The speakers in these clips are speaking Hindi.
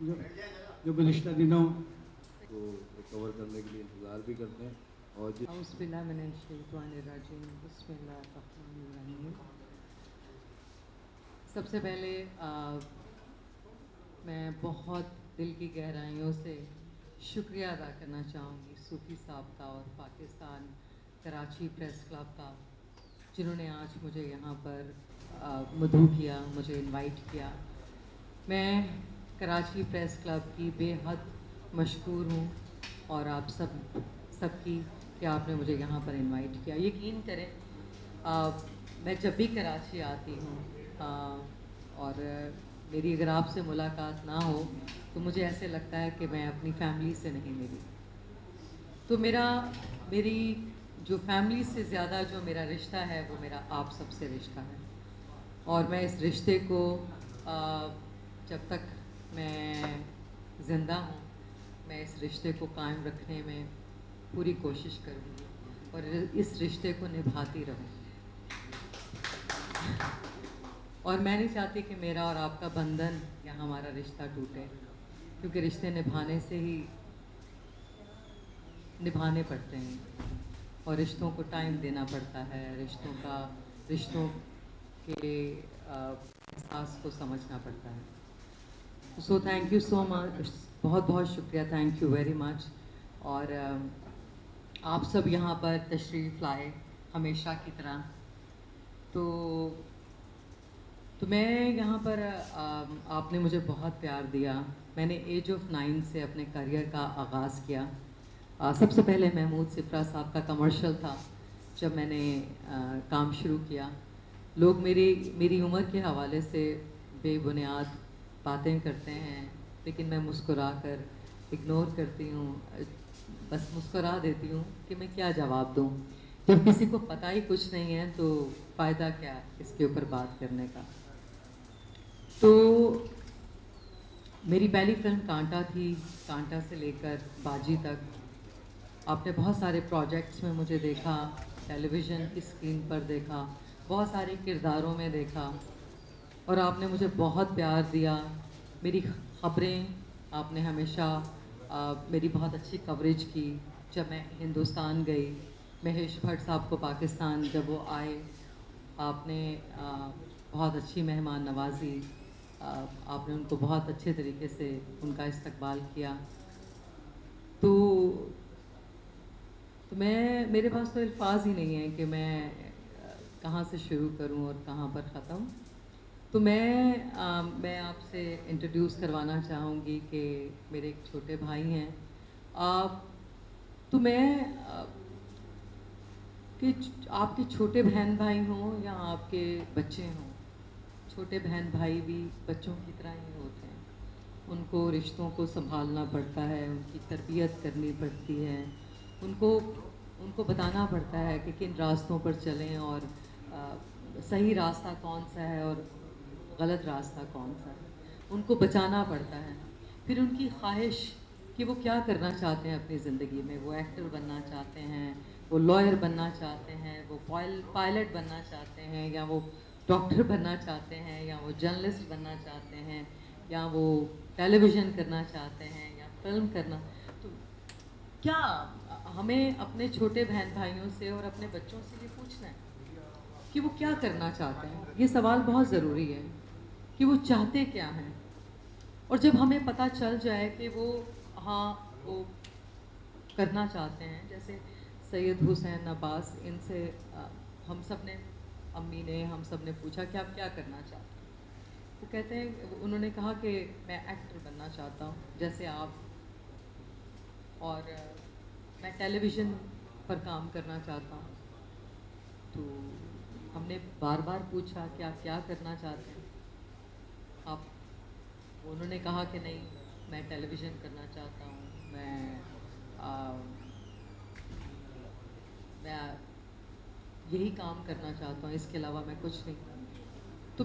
जो जो गुज़िश्ता दिनों को कवर करने के लिए इंतज़ार भी करते हैं और बिस्मिल्लाहिर्रहमानिर्रहीम। सबसे पहले मैं बहुत दिल की गहराइयों से शुक्रिया अदा करना चाहूँगी सूफ़ी साहब का और पाकिस्तान कराची प्रेस क्लब का, जिन्होंने आज मुझे यहाँ पर मदऊ किया, मुझे इनवाइट किया। मैं कराची प्रेस क्लब की बेहद मशकूर हूँ और आप सबकी कि आपने मुझे यहाँ पर इनवाइट किया। यकीन करें मैं जब भी कराची आती हूँ और मेरी अगर आपसे मुलाकात ना हो तो मुझे ऐसे लगता है कि मैं अपनी फैमिली से नहीं मिली। तो मेरी जो फैमिली से ज़्यादा जो मेरा रिश्ता है वो मेरा आप सबसे रिश्ता है, और मैं इस रिश्ते को जब तक मैं ज़िंदा हूँ मैं इस रिश्ते को कायम रखने में पूरी कोशिश करूँगी और इस रिश्ते को निभाती रहूँ। और मैं नहीं चाहती कि मेरा और आपका बंधन या हमारा रिश्ता टूटे, क्योंकि रिश्ते निभाने से ही निभाने पड़ते हैं और रिश्तों को टाइम देना पड़ता है, रिश्तों के एहसास को समझना पड़ता है। So thank you so much, बहुत बहुत शुक्रिया, थैंक यू वेरी मच। और आप सब यहाँ पर तशरीफ़ लाए हमेशा की तरह। तो मैं यहाँ पर आपने मुझे बहुत प्यार दिया। मैंने एज ऑफ 9 से अपने करियर का आगाज़ किया। सबसे पहले महमूद सिफरा साहब का कमर्शियल था जब मैंने काम शुरू किया। लोग मेरी उम्र के हवाले से बेबुनियाद बातें करते हैं, लेकिन मैं मुस्कुरा कर इग्नोर करती हूँ, बस मुस्कुरा देती हूँ कि मैं क्या जवाब दूँ। जब किसी को पता ही कुछ नहीं है तो फ़ायदा क्या इसके ऊपर बात करने का। तो मेरी पहली फिल्म कांटा थी। कांटा से लेकर बाजी तक आपने बहुत सारे प्रोजेक्ट्स में मुझे देखा, टेलीविज़न की स्क्रीन पर देखा, बहुत सारे किरदारों में देखा, और आपने मुझे बहुत प्यार दिया। मेरी ख़बरें आपने हमेशा मेरी बहुत अच्छी कवरेज की। जब मैं हिंदुस्तान गई, महेश भट्ट साहब को पाकिस्तान जब वो आए, आपने बहुत अच्छी मेहमान नवाजी, आपने उनको बहुत अच्छे तरीके से उनका इस्तकबाल किया। तो मेरे पास तो अल्फाज ही नहीं है कि मैं कहाँ से शुरू करूँ और कहाँ पर ख़त्म। तो मैं आपसे इंट्रोड्यूस करवाना चाहूँगी कि मेरे एक छोटे भाई हैं। तो मैं कि आपके छोटे बहन भाई हों या आपके बच्चे हों, छोटे बहन भाई भी बच्चों की तरह ही होते हैं। उनको रिश्तों को संभालना पड़ता है, उनकी तरबियत करनी पड़ती है, उनको बताना पड़ता है कि किन रास्तों पर चलें और सही रास्ता कौन सा है और गलत रास्ता कौन सा है। उनको बचाना पड़ता है। फिर उनकी ख्वाहिश कि वो क्या करना चाहते हैं अपनी ज़िंदगी में। वो एक्टर बनना चाहते हैं, वो लॉयर बनना चाहते हैं, वो पायलट बनना चाहते हैं, या वो डॉक्टर बनना चाहते हैं, या वो जर्नलिस्ट बनना चाहते हैं, या वो टेलीविज़न करना चाहते हैं, या फिल्म करना। तो क्या हमें अपने छोटे बहन भाइयों से और अपने बच्चों से ये पूछना है कि वो क्या करना चाहते हैं? ये सवाल बहुत ज़रूरी है कि वो चाहते क्या हैं। और जब हमें पता चल जाए कि वो वो करना चाहते हैं, जैसे सैयद हुसैन अब्बास, इनसे हम सब ने, अम्मी ने, हम सब ने पूछा कि आप क्या करना चाहते हैं। वो कहते हैं, उन्होंने कहा कि मैं एक्टर बनना चाहता हूँ जैसे आप, और मैं टेलीविज़न पर काम करना चाहता हूँ। तो हमने बार बार पूछा कि आप क्या करना चाहते हैं आप। उन्होंने कहा कि नहीं, मैं टेलीविज़न करना चाहता हूँ, मैं यही काम करना चाहता हूँ, इसके अलावा मैं कुछ नहीं। तो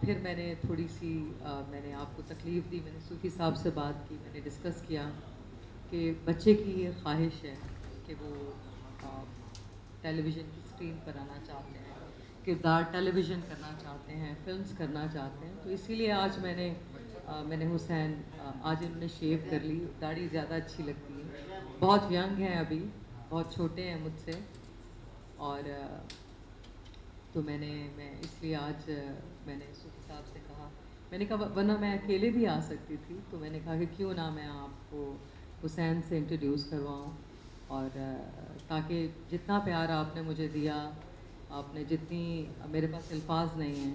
फिर मैंने थोड़ी सी मैंने आपको तकलीफ़ दी, मैंने सूफ़ी साहब से बात की, मैंने डिस्कस किया कि बच्चे की ये ख्वाहिश है कि वो टेलीविज़न की स्क्रीन पर आना चाहते हैं, किरदार टेलीविज़न करना चाहते हैं, फ़िल्म्स करना चाहते हैं। तो इसीलिए आज मैंने मैंने हुसैन आज इन्होंने शेव कर ली, दाढ़ी ज़्यादा अच्छी लगती है, बहुत यंग हैं अभी, बहुत छोटे हैं मुझसे। और तो मैं इसलिए आज मैंने सूफी साहब से कहा, मैंने कहा वरना मैं अकेले भी आ सकती थी, तो मैंने कहा कि क्यों ना मैं आपको हुसैन से इंट्रोड्यूस करवाऊँ। और ताकि जितना प्यार आपने मुझे दिया, आपने जितनी, मेरे पास अल्फाज नहीं हैं,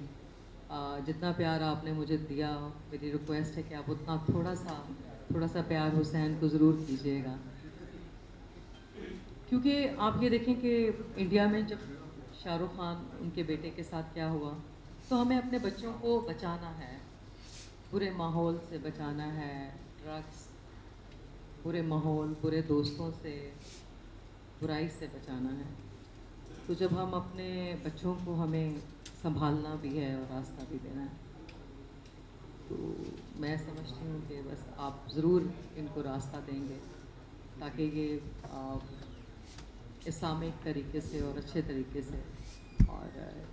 जितना प्यार आपने मुझे दिया, मेरी रिक्वेस्ट है कि आप उतना थोड़ा सा प्यार हुसैन को ज़रूर कीजिएगा। क्योंकि आप ये देखें कि इंडिया में जब शाहरुख खान उनके बेटे के साथ क्या हुआ, तो हमें अपने बच्चों को बचाना है, बुरे माहौल से बचाना है, ड्रग्स, बुरे माहौल, बुरे दोस्तों से, बुराई से बचाना है। तो जब हम अपने बच्चों को हमें संभालना भी है और रास्ता भी देना है, तो मैं समझती हूँ कि बस आप ज़रूर इनको रास्ता देंगे ताकि ये इस्लामिक तरीके से और अच्छे तरीके से और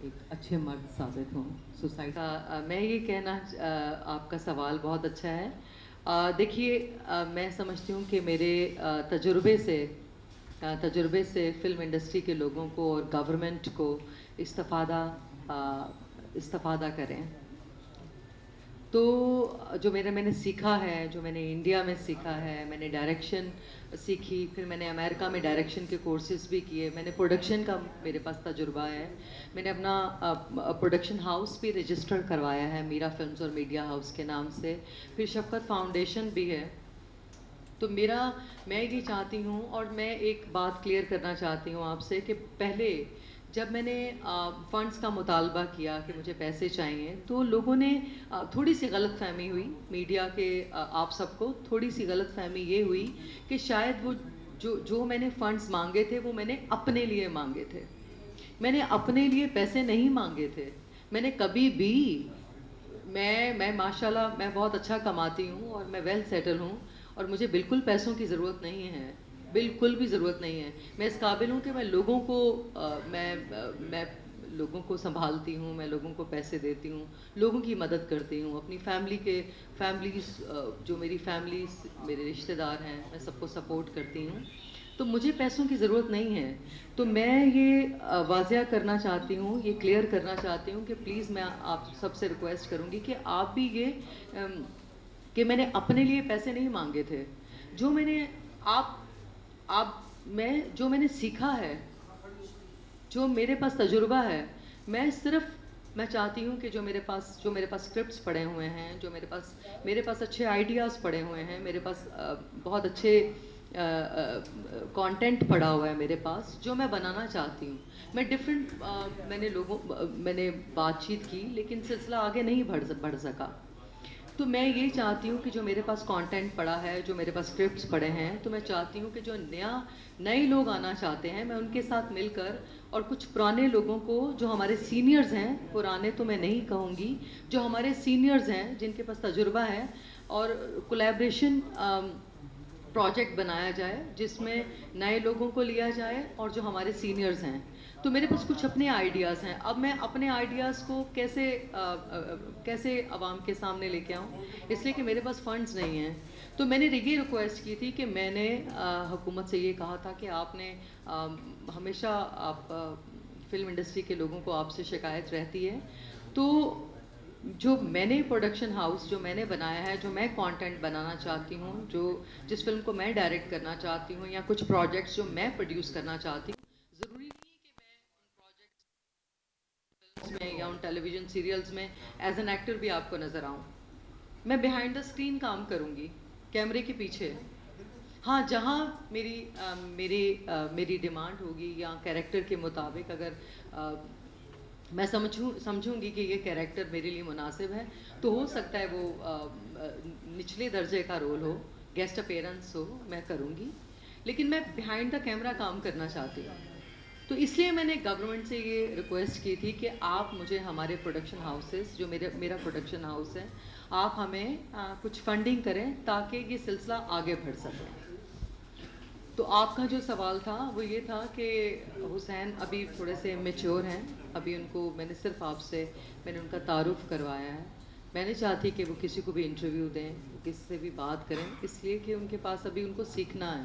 एक अच्छे मर्द साबित हों सोसाइटी का। मैं ये कहना, आपका सवाल बहुत अच्छा है। देखिए, मैं समझती हूँ कि मेरे तजुर्बे से फ़िल्म इंडस्ट्री के लोगों को और गवर्नमेंट को इस्तिफ़ादा करें। तो जो मैंने सीखा है, जो मैंने इंडिया में सीखा है, मैंने डायरेक्शन सीखी, फिर मैंने अमेरिका में डायरेक्शन के कोर्सेज़ भी किए, मैंने प्रोडक्शन का मेरे पास तजुर्बा है, मैंने अपना प्रोडक्शन हाउस भी रजिस्टर करवाया है, मीरा फिल्म्स और मीडिया हाउस के नाम से, फिर शफ़क़त फाउंडेशन भी है। तो मैं ये चाहती हूँ, और मैं एक बात क्लियर करना चाहती हूँ आपसे कि पहले जब मैंने फ़ंड्स का मुतालबा किया कि मुझे पैसे चाहिए, तो लोगों ने थोड़ी सी गलतफ़हमी हुई, मीडिया के आप सबको थोड़ी सी गलतफ़हमी ये हुई कि शायद वो जो मैंने फ़ंड्स मांगे थे वो मैंने अपने लिए मांगे थे। मैंने अपने लिए पैसे नहीं मांगे थे। मैंने कभी भी, मैं माशाल्लाह मैं बहुत अच्छा कमाती हूँ और मैं वेल सेटल हूँ और मुझे बिल्कुल पैसों की ज़रूरत नहीं है, बिल्कुल भी ज़रूरत नहीं है। मैं इस काबिल हूँ कि मैं लोगों को मैं लोगों को संभालती हूँ, मैं लोगों को पैसे देती हूँ, लोगों की मदद करती हूँ, अपनी फैमिलीज़, जो मेरी फैमिलीज़, मेरे रिश्तेदार हैं, मैं सबको सपोर्ट करती हूँ। तो मुझे पैसों की ज़रूरत नहीं है। तो मैं ये वाज़िया करना चाहती हूँ, ये क्लियर करना चाहती हूँ कि प्लीज़ मैं आप सबसे रिक्वेस्ट करूँगी कि आप भी ये कि मैंने अपने लिए पैसे नहीं मांगे थे। जो मैंने जो मैंने सीखा है, जो मेरे पास तजुर्बा है, मैं चाहती हूँ कि जो मेरे पास स्क्रिप्ट्स पड़े हुए हैं, जो मेरे पास अच्छे आइडियाज़ पड़े हुए हैं, मेरे पास बहुत अच्छे कंटेंट पड़ा हुआ है मेरे पास, जो मैं बनाना चाहती हूँ। मैंने बातचीत की, लेकिन सिलसिला आगे नहीं बढ़ सका। तो मैं ये चाहती हूँ कि जो मेरे पास कंटेंट पड़ा है, जो मेरे पास स्क्रिप्ट्स पड़े हैं, तो मैं चाहती हूँ कि जो नए लोग आना चाहते हैं, मैं उनके साथ मिलकर, और कुछ पुराने लोगों को, जो हमारे सीनियर्स हैं, पुराने तो मैं नहीं कहूँगी, जो हमारे सीनियर्स हैं, जिनके पास तजुर्बा है, और कोलैबोरेशन प्रोजेक्ट बनाया जाए जिसमें नए लोगों को लिया जाए और जो हमारे सीनियर्स हैं। तो मेरे पास कुछ अपने आइडियाज़ हैं। अब मैं अपने आइडियाज़ को कैसे आवाम के सामने लेके आऊँ, इसलिए कि मेरे पास फंड्स नहीं हैं। तो मैंने ये रिक्वेस्ट की थी कि मैंने हुकूमत से ये कहा था कि आपने हमेशा फ़िल्म इंडस्ट्री के लोगों को आपसे शिकायत रहती है, तो जो मैंने प्रोडक्शन हाउस जो मैंने बनाया है, जो मैं कंटेंट बनाना चाहती हूँ, जिस फिल्म को मैं डायरेक्ट करना चाहती हूँ, या कुछ प्रोजेक्ट्स जो मैं प्रोड्यूस करना चाहती हूँ, ज़रूरी नहीं है कि मैं उन प्रोजेक्ट्स में या उन टेलीविज़न सीरियल्स में एज एन एक्टर भी आपको नज़र आऊँ। मैं बिहाइंड द स्क्रीन काम करूँगी, कैमरे के पीछे। हाँ, जहाँ मेरी डिमांड होगी या कैरेक्टर के मुताबिक अगर मैं समझूंगी कि ये कैरेक्टर मेरे लिए मुनासिब है, तो हो सकता है वो निचले दर्जे का रोल हो, गेस्ट अपीयरेंस हो, मैं करूँगी। लेकिन मैं बिहाइंड द कैमरा काम करना चाहती हूँ। तो इसलिए मैंने गवर्नमेंट से ये रिक्वेस्ट की थी कि आप मुझे हमारे प्रोडक्शन हाउसेस, जो मेरा प्रोडक्शन हाउस है, आप हमें कुछ फंडिंग करें ताकि ये सिलसिला आगे बढ़ सके। तो आपका जो सवाल था वो ये था कि हुसैन अभी थोड़े से मैच्योर हैं, अभी उनको मैंने उनका तारुफ़ करवाया है, मैं नहीं चाहती कि वो किसी को भी इंटरव्यू दें, वो किसी से भी बात करें, इसलिए कि उनके पास अभी उनको सीखना है।